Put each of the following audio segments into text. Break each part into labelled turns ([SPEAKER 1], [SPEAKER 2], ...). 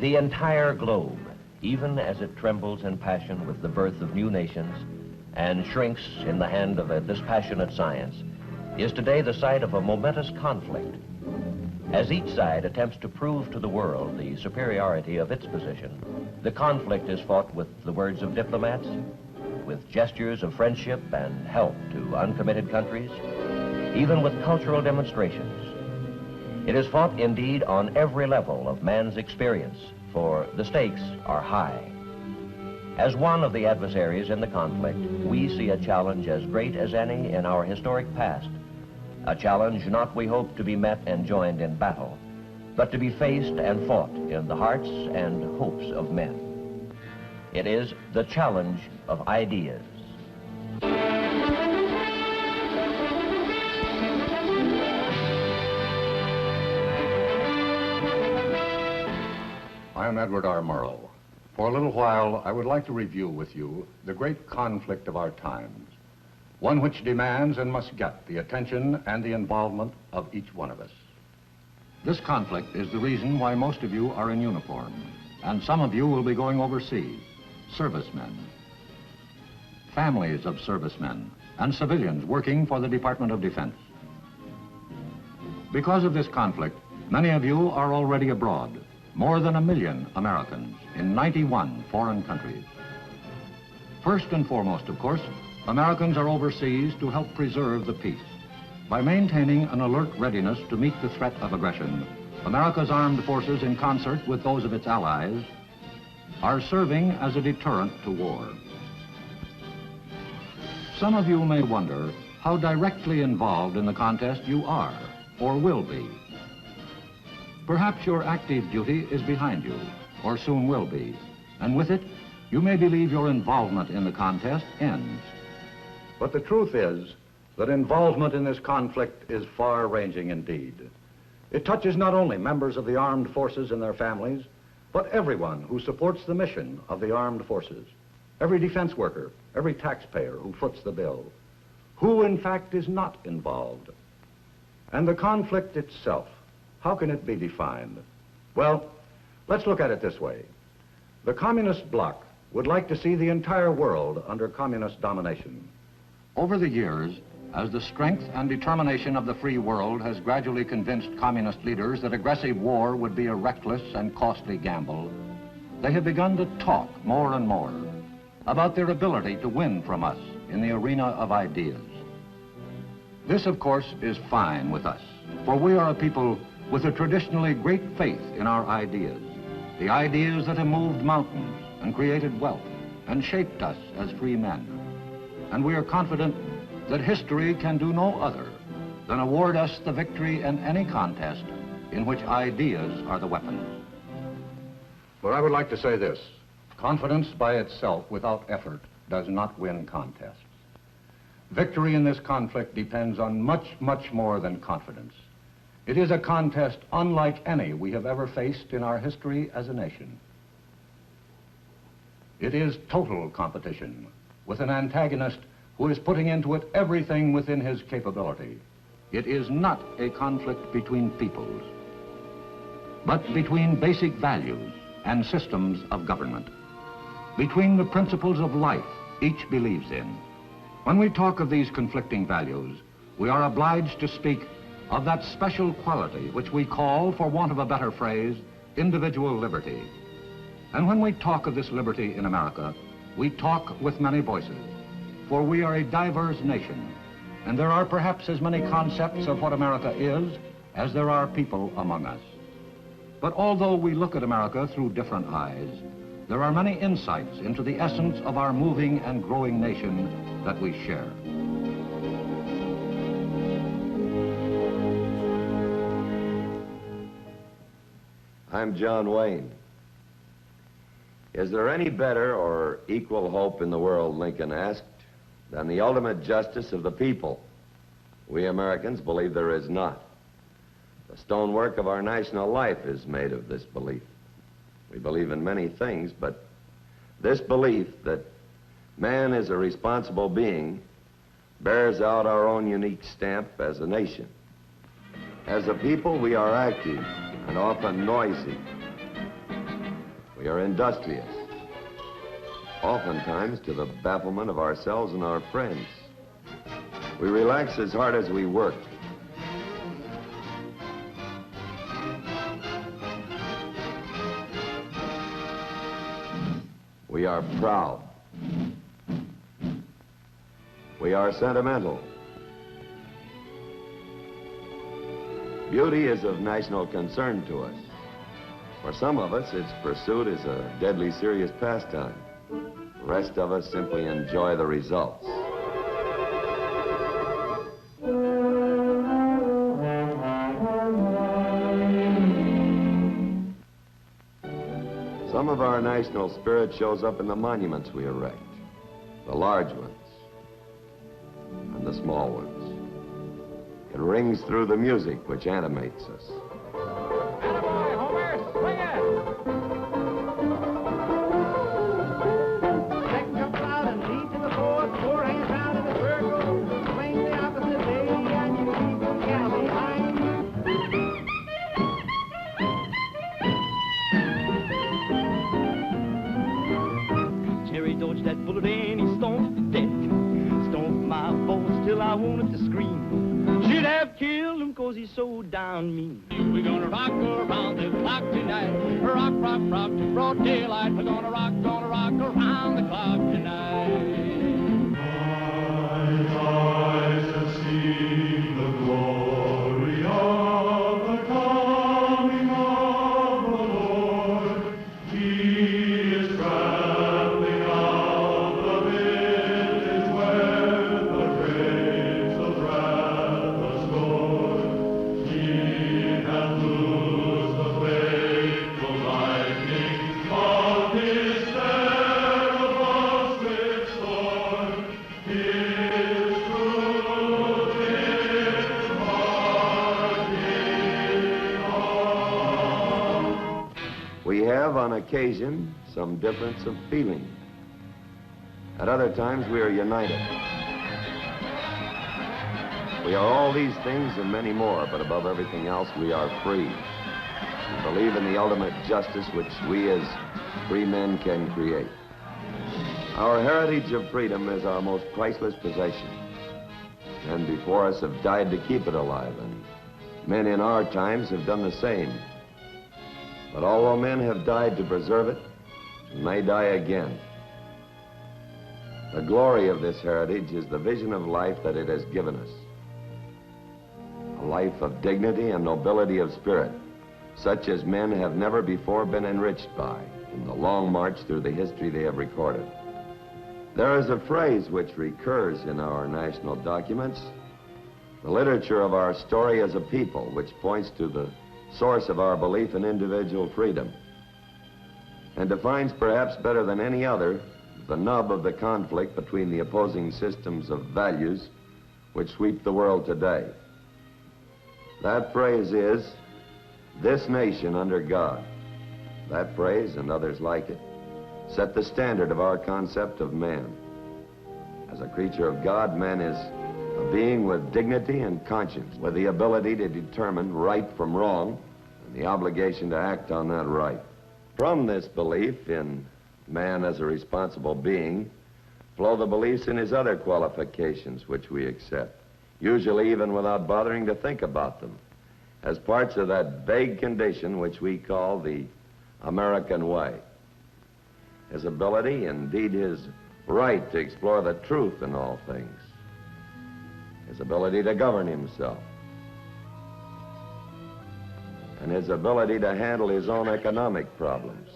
[SPEAKER 1] The entire globe, even as it trembles in passion with the birth of new nations and shrinks in the hand of a dispassionate science, is today the site of a momentous conflict. As each side attempts to prove to the world the superiority of its position, the conflict is fought with the words of diplomats, with gestures of friendship and help to uncommitted countries, even with cultural demonstrations. It is fought indeed on every level of man's experience, for the stakes are high. As one of the adversaries in the conflict, we see a challenge as great as any in our historic past. A challenge not, we hope, to be met and joined in battle, but to be faced and fought in the hearts and hopes of men. It is the challenge of ideas.
[SPEAKER 2] I am Edward R. Murrow. For a little while, I would like to review with you the great conflict of our times, one which demands and must get the attention and the involvement of each one of us. This conflict is the reason why most of you are in uniform, and some of you will be going overseas, servicemen, families of servicemen, and civilians working for the Department of Defense. Because of this conflict, many of you are already abroad. More than 1 million Americans in 91 foreign countries. First and foremost, of course, Americans are overseas to help preserve the peace. By maintaining an alert readiness to meet the threat of aggression, America's armed forces, in concert with those of its allies, are serving as a deterrent to war. Some of you may wonder how directly involved in the contest you are, or will be. Perhaps your active duty is behind you, or soon will be, and with it, you may believe your involvement in the contest ends. But the truth is that involvement in this conflict is far-ranging indeed. It touches not only members of the armed forces and their families, but everyone who supports the mission of the armed forces, every defense worker, every taxpayer who foots the bill, who in fact is not involved. And the conflict itself, how can it be defined? Well, let's look at it this way. The communist bloc would like to see the entire world under communist domination. Over the years, as the strength and determination of the free world has gradually convinced communist leaders that aggressive war would be a reckless and costly gamble, they have begun to talk more and more about their ability to win from us in the arena of ideas. This, of course, is fine with us, for we are a people with a traditionally great faith in our ideas, the ideas that have moved mountains and created wealth and shaped us as free men. And we are confident that history can do no other than award us the victory in any contest in which ideas are the weapons. But I would like to say this: confidence by itself without effort does not win contests. Victory in this conflict depends on much, much more than confidence. It is a contest unlike any we have ever faced in our history as a nation. It is total competition with an antagonist who is putting into it everything within his capability. It is not a conflict between peoples, but between basic values and systems of government, between the principles of life each believes in. When we talk of these conflicting values, we are obliged to speak of that special quality which we call, for want of a better phrase, individual liberty. And when we talk of this liberty in America, we talk with many voices, for we are a diverse nation, and there are perhaps as many concepts of what America is as there are people among us. But although we look at America through different eyes, there are many insights into the essence of our moving and growing nation that we share.
[SPEAKER 3] I'm John Wayne. Is there any better or equal hope in the world, Lincoln asked, than the ultimate justice of the people? We Americans believe there is not. The stonework of our national life is made of this belief. We believe in many things, but this belief that man is a responsible being bears out our own unique stamp as a nation. As a people, we are active and often noisy. We are industrious, oftentimes to the bafflement of ourselves and our friends. We relax as hard as we work. We are proud. We are sentimental. Beauty is of national concern to us. For some of us, its pursuit is a deadly serious pastime. The rest of us simply enjoy the results. Some of our national spirit shows up in the monuments we erect, the large ones and the small ones. It rings through the music which animates us.
[SPEAKER 4] Attaboy, Homer, swing it! Jack jumps out and leads to the fourth, four hands out in the circle, swing the opposite way, and you keep the gal behind.
[SPEAKER 5] Jerry dodged that bullet and he stomped the deck. Stomped my balls till I wanted to scream. Should have killed him 'cause he's so down mean. We're gonna rock around the clock tonight. Rock, rock, rock to broad daylight. We're gonna rock around the clock tonight.
[SPEAKER 6] My eyes have seen the glory of the coming of the Lord. He is traveling out the village where the grapes of wrath are stored. He hath loosed the fateful lightning of his terrible swift sword. His truth is marching on.
[SPEAKER 3] We have, on occasion, some difference of feeling. At other times, we are united. We are all these things and many more, but above everything else, we are free. We believe in the ultimate justice which we as free men can create. Our heritage of freedom is our most priceless possession. Men before us have died to keep it alive, and men in our times have done the same. But although men have died to preserve it, and may die again, the glory of this heritage is the vision of life that it has given us. A life of dignity and nobility of spirit, such as men have never before been enriched by in the long march through the history they have recorded. There is a phrase which recurs in our national documents, the literature of our story as a people, which points to the source of our belief in individual freedom, and defines perhaps better than any other the nub of the conflict between the opposing systems of values which sweep the world today. That phrase is, "This nation under God." That phrase and others like it set the standard of our concept of man. As a creature of God, man is a being with dignity and conscience, with the ability to determine right from wrong and the obligation to act on that right. From this belief in man as a responsible being flow the beliefs in his other qualifications which we accept, usually even without bothering to think about them, as parts of that vague condition which we call the American way. His ability, indeed his right to explore the truth in all things, his ability to govern himself, and his ability to handle his own economic problems.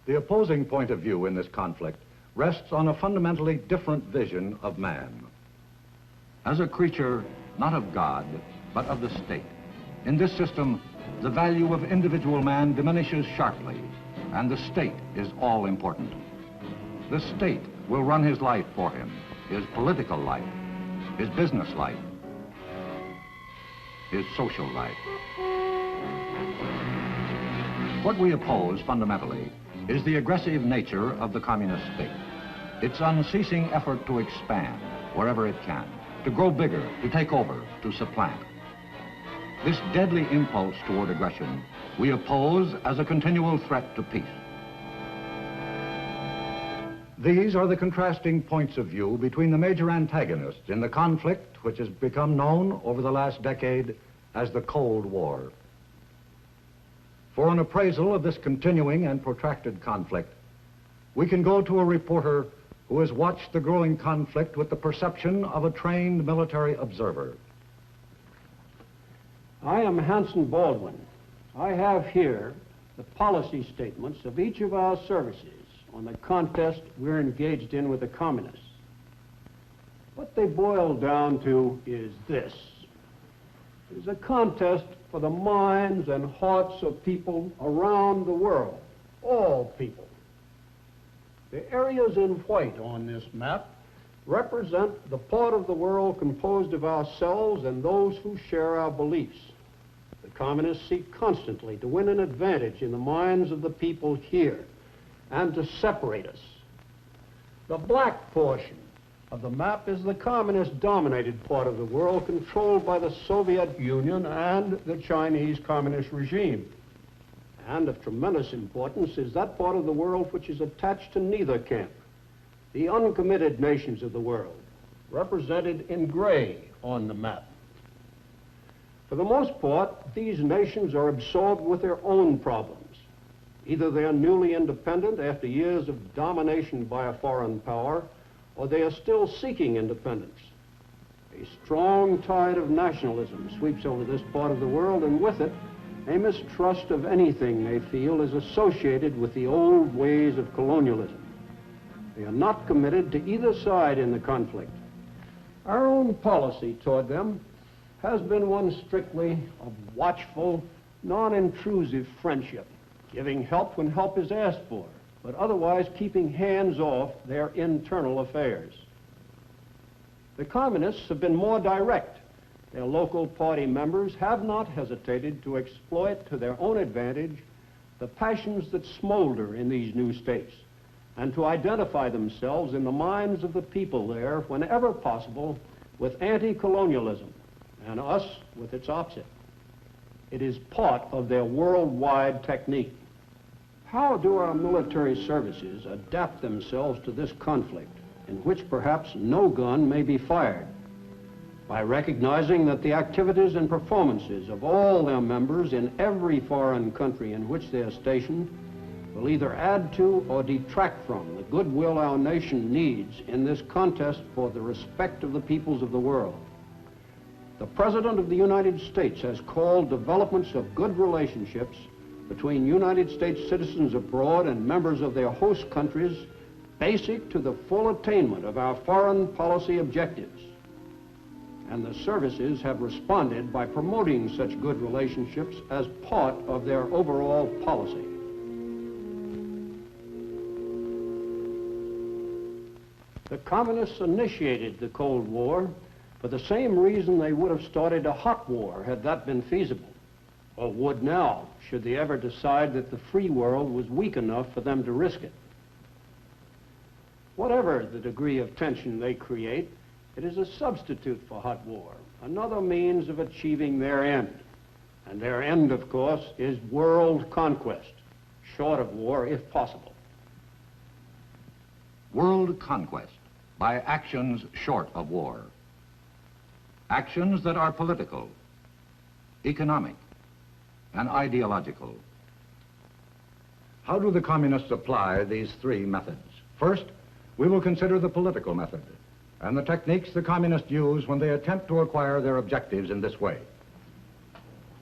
[SPEAKER 2] The opposing point of view in this conflict rests on a fundamentally different vision of man. As a creature, not of God, but of the state. In this system, the value of individual man diminishes sharply, and the state is all important. The state will run his life for him, his political life, his business life, his social life. What we oppose fundamentally is the aggressive nature of the communist state, its unceasing effort to expand wherever it can, to grow bigger, to take over, to supplant. This deadly impulse toward aggression we oppose as a continual threat to peace. These are the contrasting points of view between the major antagonists in the conflict which has become known over the last decade as the Cold War. For an appraisal of this continuing and protracted conflict, we can go to a reporter who has watched the growing conflict with the perception of a trained military observer.
[SPEAKER 7] I am Hanson Baldwin. I have here the policy statements of each of our services on the contest we're engaged in with the communists. What they boil down to is this. It is a contest for the minds and hearts of people around the world, all people. The areas in white on this map represent the part of the world composed of ourselves and those who share our beliefs. The communists seek constantly to win an advantage in the minds of the people here and to separate us. The black portion of the map is the communist-dominated part of the world controlled by the Soviet Union and the Chinese Communist regime. And of tremendous importance is that part of the world which is attached to neither camp, the uncommitted nations of the world, represented in gray on the map. For the most part, these nations are absorbed with their own problems. Either they are newly independent after years of domination by a foreign power, or they are still seeking independence. A strong tide of nationalism sweeps over this part of the world, and with it, a mistrust of anything they feel is associated with the old ways of colonialism. They are not committed to either side in the conflict. Our own policy toward them has been one strictly of watchful, non-intrusive friendship, giving help when help is asked for, but otherwise keeping hands off their internal affairs. The communists have been more direct. Their local party members have not hesitated to exploit to their own advantage the passions that smolder in these new states and to identify themselves in the minds of the people there whenever possible with anti-colonialism and us with its opposite. It is part of their worldwide technique. How do our military services adapt themselves to this conflict in which perhaps no gun may be fired? By recognizing that the activities and performances of all their members in every foreign country in which they are stationed will either add to or detract from the goodwill our nation needs in this contest for the respect of the peoples of the world. The President of the United States has called developments of good relationships between United States citizens abroad and members of their host countries basic to the full attainment of our foreign policy objectives. And the services have responded by promoting such good relationships as part of their overall policy. The communists initiated the Cold War for the same reason they would have started a hot war had that been feasible, or would now, should they ever decide that the free world was weak enough for them to risk it. Whatever the degree of tension they create, it is a substitute for hot war, another means of achieving their end. And their end, of course, is world conquest, short of war if possible.
[SPEAKER 2] World conquest by actions short of war. Actions that are political, economic, and ideological. How do the communists apply these three methods? First, we will consider the political method and the techniques the communists use when they attempt to acquire their objectives in this way.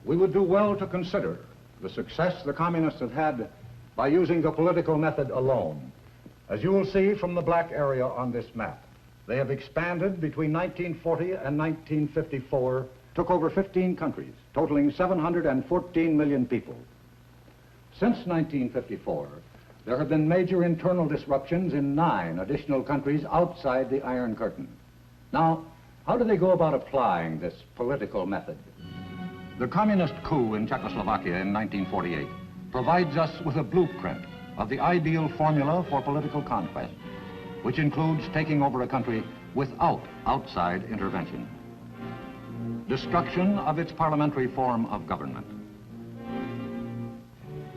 [SPEAKER 2] We would do well to consider the success the communists have had by using the political method alone. As you will see from the black area on this map, they have expanded between 1940 and 1954, took over 15 countries, totaling 714 million people. Since 1954, there have been major internal disruptions in 9 additional countries outside the Iron Curtain. Now, how do they go about applying this political method? The communist coup in Czechoslovakia in 1948 provides us with a blueprint of the ideal formula for political conquest. which includes taking over a country without outside intervention. Destruction of its parliamentary form of government.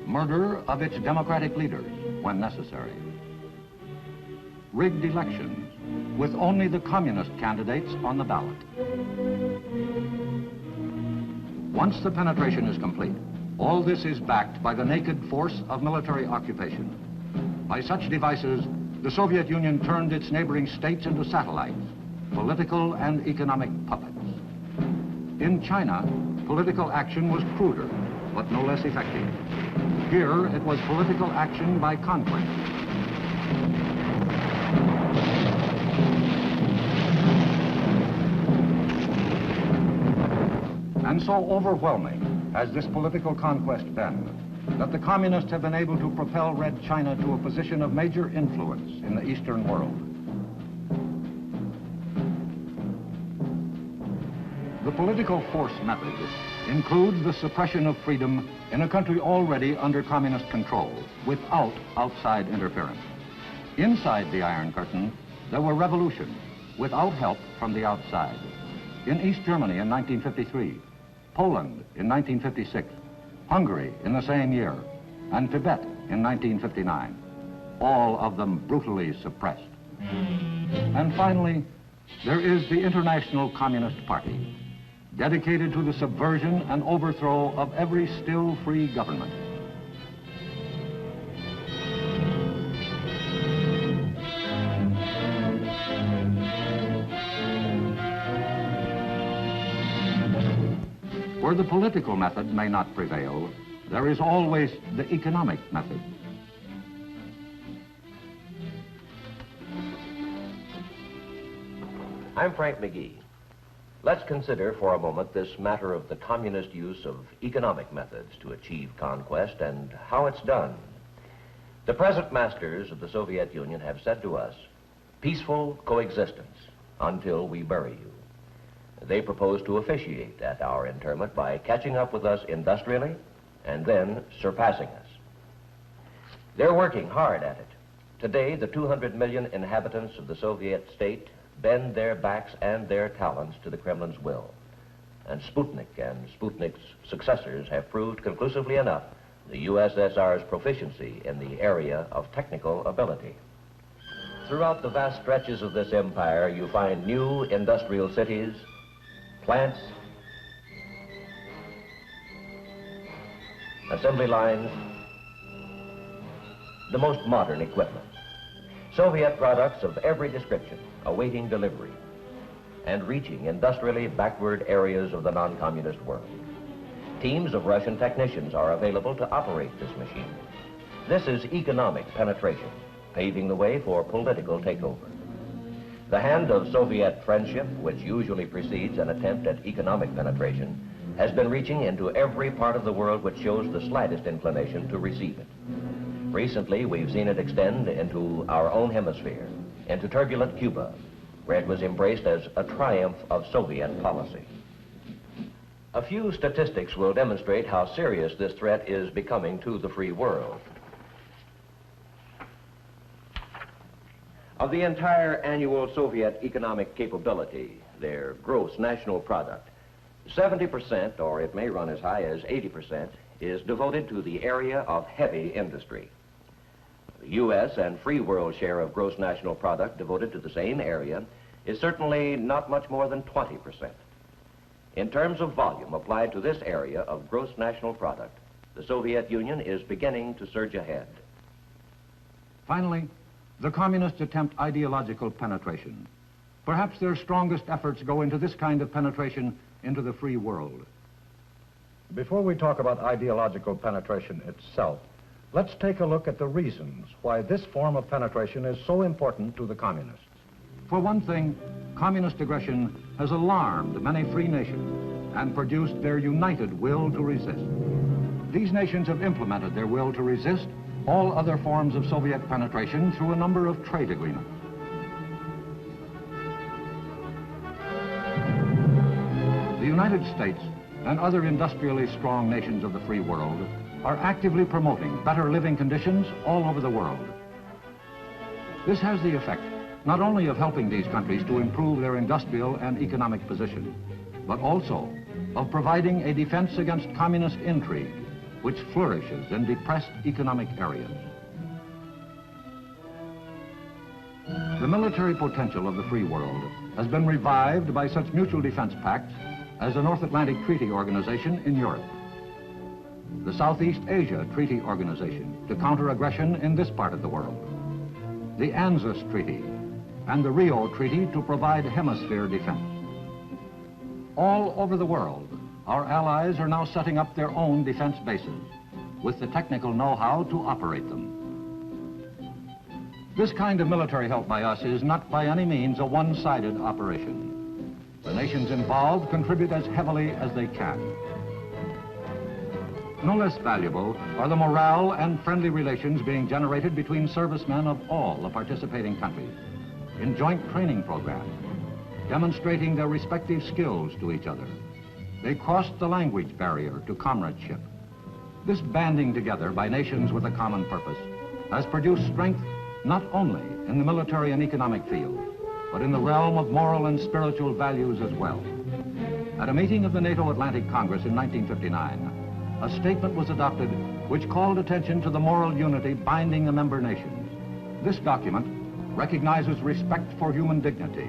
[SPEAKER 2] Murder of its democratic leaders when necessary. Rigged elections with only the communist candidates on the ballot. Once the penetration is complete, all this is backed by the naked force of military occupation. By such devices, the Soviet Union turned its neighboring states into satellites, political and economic puppets. In China, political action was cruder, but no less effective. Here, it was political action by conquest. And so overwhelming has this political conquest been that the communists have been able to propel Red China to a position of major influence in the Eastern world. The political force method includes the suppression of freedom in a country already under communist control without outside interference. Inside the Iron Curtain, there were revolutions without help from the outside. In East Germany in 1953, Poland in 1956, Hungary in the same year, and Tibet in 1959, all of them brutally suppressed. And finally, there is the International Communist Party, dedicated to the subversion and overthrow of every still free government. Where the political method may not prevail, there is always the economic method.
[SPEAKER 1] I'm Frank McGee. Let's consider for a moment this matter of the communist use of economic methods to achieve conquest and how it's done. The present masters of the Soviet Union have said to us, peaceful coexistence until we bury you. They propose to officiate at our interment by catching up with us industrially and then surpassing us. They're working hard at it. Today, the 200 million inhabitants of the Soviet state bend their backs and their talents to the Kremlin's will. And Sputnik and Sputnik's successors have proved conclusively enough the USSR's proficiency in the area of technical ability. Throughout the vast stretches of this empire, you find new industrial cities, plants, assembly lines, the most modern equipment. Soviet products of every description awaiting delivery and reaching industrially backward areas of the non-communist world. Teams of Russian technicians are available to operate this machine. This is economic penetration, paving the way for political takeover. The hand of Soviet friendship, which usually precedes an attempt at economic penetration, has been reaching into every part of the world which shows the slightest inclination to receive it. Recently, we've seen it extend into our own hemisphere, into turbulent Cuba, where it was embraced as a triumph of Soviet policy. A few statistics will demonstrate how serious this threat is becoming to the free world. Of the entire annual Soviet economic capability, their gross national product, 70%, or it may run as high as 80%, is devoted to the area of heavy industry. The U.S. and free world share of gross national product devoted to the same area is certainly not much more than 20%. In terms of volume applied to this area of gross national product, the Soviet Union is beginning to surge ahead.
[SPEAKER 2] Finally, the communists attempt ideological penetration. Perhaps their strongest efforts go into this kind of penetration into the free world.
[SPEAKER 8] Before we talk about ideological penetration itself, let's take a look at the reasons why this form of penetration is so important to the communists.
[SPEAKER 2] For one thing, communist aggression has alarmed many free nations and produced their united will to resist. These nations have implemented their will to resist all other forms of Soviet penetration through a number of trade agreements. The United States and other industrially strong nations of the free world are actively promoting better living conditions all over the world. This has the effect not only of helping these countries to improve their industrial and economic position, but also of providing a defense against communist intrigue, which flourishes in depressed economic areas. The military potential of the free world has been revived by such mutual defense pacts as the North Atlantic Treaty Organization in Europe, the Southeast Asia Treaty Organization to counter aggression in this part of the world, the ANZUS Treaty, and the Rio Treaty to provide hemisphere defense. All over the world, our allies are now setting up their own defense bases with the technical know-how to operate them. This kind of military help by us is not by any means a one-sided operation. The nations involved contribute as heavily as they can. No less valuable are the morale and friendly relations being generated between servicemen of all the participating countries in joint training programs, demonstrating their respective skills to each other. They crossed the language barrier to comradeship. This banding together by nations with a common purpose has produced strength not only in the military and economic field, but in the realm of moral and spiritual values as well. At a meeting of the NATO Atlantic Congress in 1959, a statement was adopted which called attention to the moral unity binding the member nations. This document recognizes respect for human dignity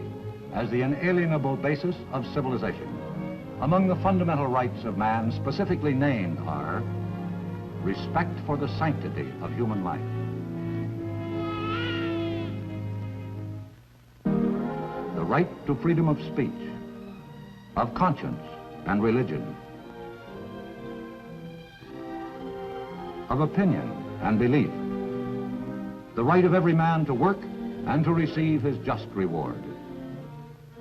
[SPEAKER 2] as the inalienable basis of civilization. Among the fundamental rights of man specifically named are respect for the sanctity of human life, the right to freedom of speech, of conscience and religion, of opinion and belief, the right of every man to work and to receive his just reward,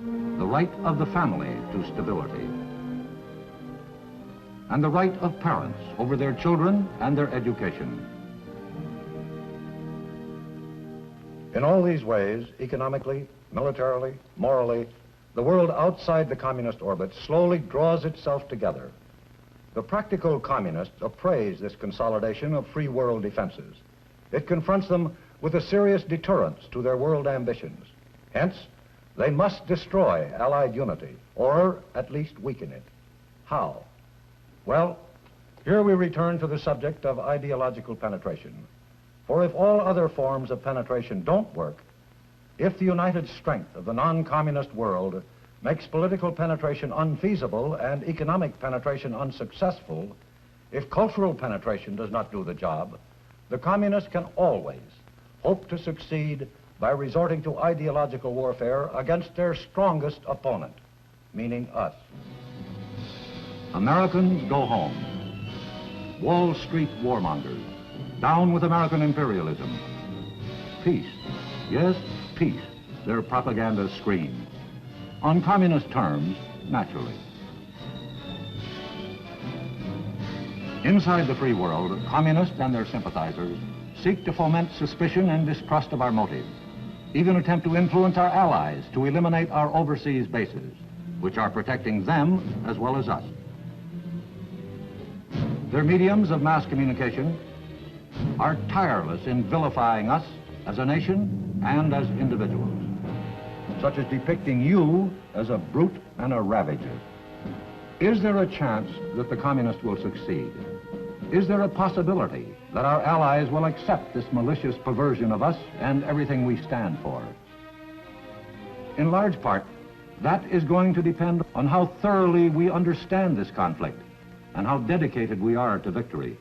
[SPEAKER 2] the right of the family to stability, and the right of parents over their children and their education.
[SPEAKER 8] In all these ways, economically, militarily, morally, the world outside the communist orbit slowly draws itself together. The practical communists appraise this consolidation of free world defenses. It confronts them with a serious deterrence to their world ambitions. Hence, they must destroy Allied unity, or at least weaken it. How? Well, here we return to the subject of ideological penetration. For if all other forms of penetration don't work, if the united strength of the non-communist world makes political penetration unfeasible and economic penetration unsuccessful, if cultural penetration does not do the job, the communists can always hope to succeed by resorting to ideological warfare against their strongest opponent, meaning us. Americans go home. Wall Street warmongers, down with American imperialism. Peace, yes, peace, their propaganda scream. On communist terms, naturally. Inside the free world, communists and their sympathizers seek to foment suspicion and distrust of our motives, even attempt to influence our allies to eliminate our overseas bases, which are protecting them as well as us. Their mediums of mass communication are tireless in vilifying us as a nation and as individuals, such as depicting you as a brute and a ravager. Is there a chance that the communists will succeed? Is there a possibility that our allies will accept this malicious perversion of us and everything we stand for? In large part, that is going to depend on how thoroughly we understand this conflict and how dedicated we are to victory.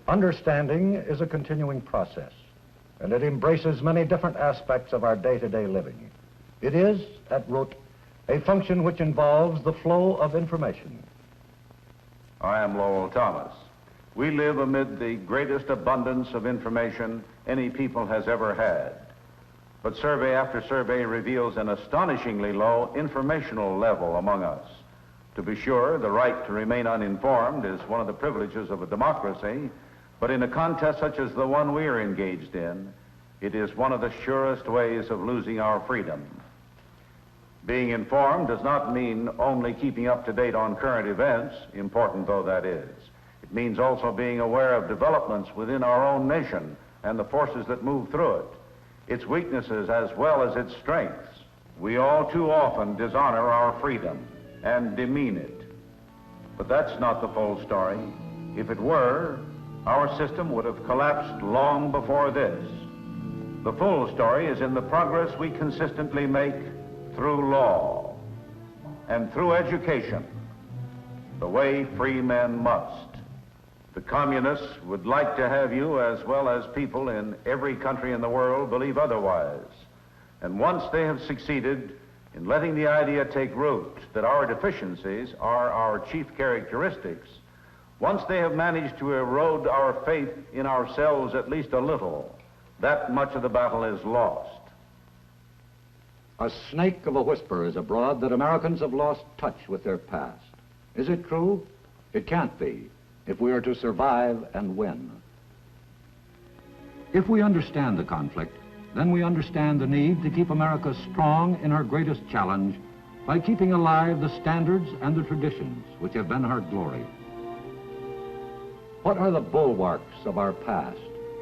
[SPEAKER 8] Understanding is a continuing process, and it embraces many different aspects of our day-to-day living. It is, at root, a function which involves the flow of information.
[SPEAKER 9] I am Lowell Thomas. We live amid the greatest abundance of information any people has ever had. But survey after survey reveals an astonishingly low informational level among us. To be sure, the right to remain uninformed is one of the privileges of a democracy, but in a contest such as the one we are engaged in, it is one of the surest ways of losing our freedom. Being informed does not mean only keeping up to date on current events, important though that is. It means also being aware of developments within our own nation and the forces that move through it. its weaknesses as well as its strengths, we all too often dishonor our freedom and demean it. But that's not the full story. If it were, our system would have collapsed long before this. The full story is in the progress we consistently make through law and through education, the way free men must. The communists would like to have you, as well as people in every country in the world, believe otherwise. And once they have succeeded in letting the idea take root that our deficiencies are our chief characteristics, once they have managed to erode our faith in ourselves at least a little, that much of the battle is lost.
[SPEAKER 2] A snake of a whisper is abroad that Americans have lost touch with their past. Is it true? It can't be, if we are to survive and win. If we understand the conflict, then we understand the need to keep America strong in her greatest challenge by keeping alive the standards and the traditions which have been her glory. What are the bulwarks of our past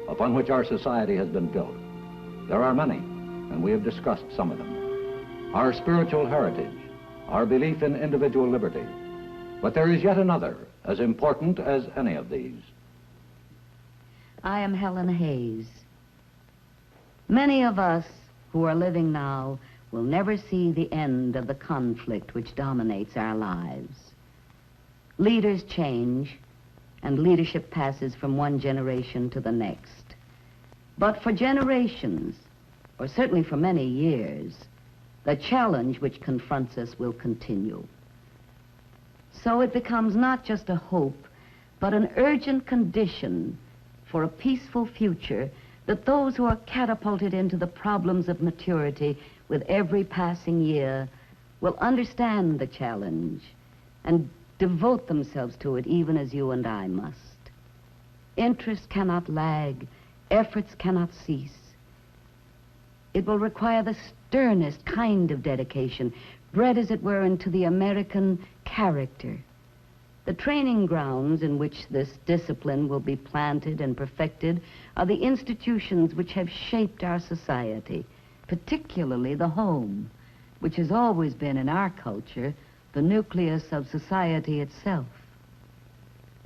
[SPEAKER 2] upon which our society has been built? There are many, and we have discussed some of them. Our spiritual heritage, our belief in individual liberty. But there is yet another, as important as any of these.
[SPEAKER 10] I am Helen Hayes. Many of us who are living now will never see the end of the conflict which dominates our lives. Leaders change, and leadership passes from one generation to the next. But for generations, or certainly for many years, the challenge which confronts us will continue. So it becomes not just a hope, but an urgent condition for a peaceful future that those who are catapulted into the problems of maturity with every passing year will understand the challenge and devote themselves to it even as you and I must. Interest cannot lag, efforts cannot cease. It will require the sternest kind of dedication, bred as it were into the American character. The training grounds in which this discipline will be planted and perfected are the institutions which have shaped our society, particularly the home, which has always been in our culture the nucleus of society itself.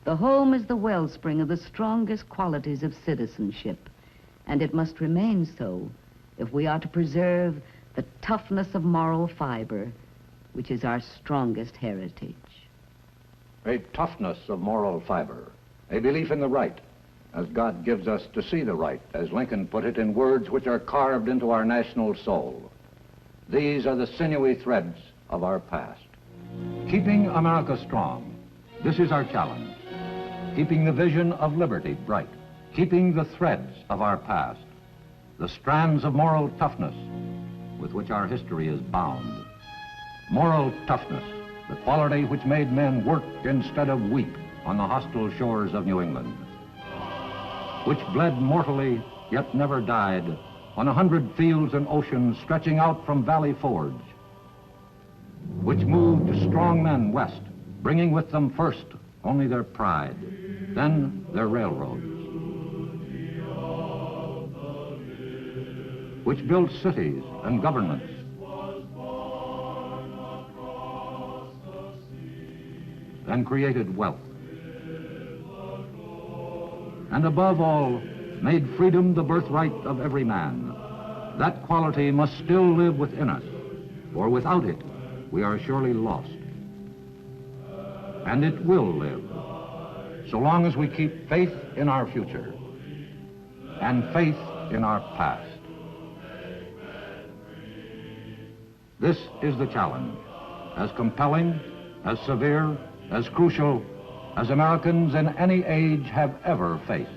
[SPEAKER 10] The home is the wellspring of the strongest qualities of citizenship, and it must remain so if we are to preserve the toughness of moral fiber, which is our strongest heritage.
[SPEAKER 2] A toughness of moral fiber, a belief in the right, as God gives us to see the right, as Lincoln put it in words which are carved into our national soul. These are the sinewy threads of our past. Keeping America strong, this is our challenge. Keeping the vision of liberty bright, keeping the threads of our past, the strands of moral toughness with which our history is bound. Moral toughness, the quality which made men work instead of weep on the hostile shores of New England, which bled mortally yet never died on 100 fields and oceans stretching out from Valley Forge, which moved strong men west, bringing with them first only their pride, then their railroads, which built cities and governments, and created wealth, and above all, made freedom the birthright of every man. That quality must still live within us, for without it, we are surely lost. And it will live, so long as we keep faith in our future and faith in our past. This is the challenge, as compelling, as severe, as crucial as Americans in any age have ever faced.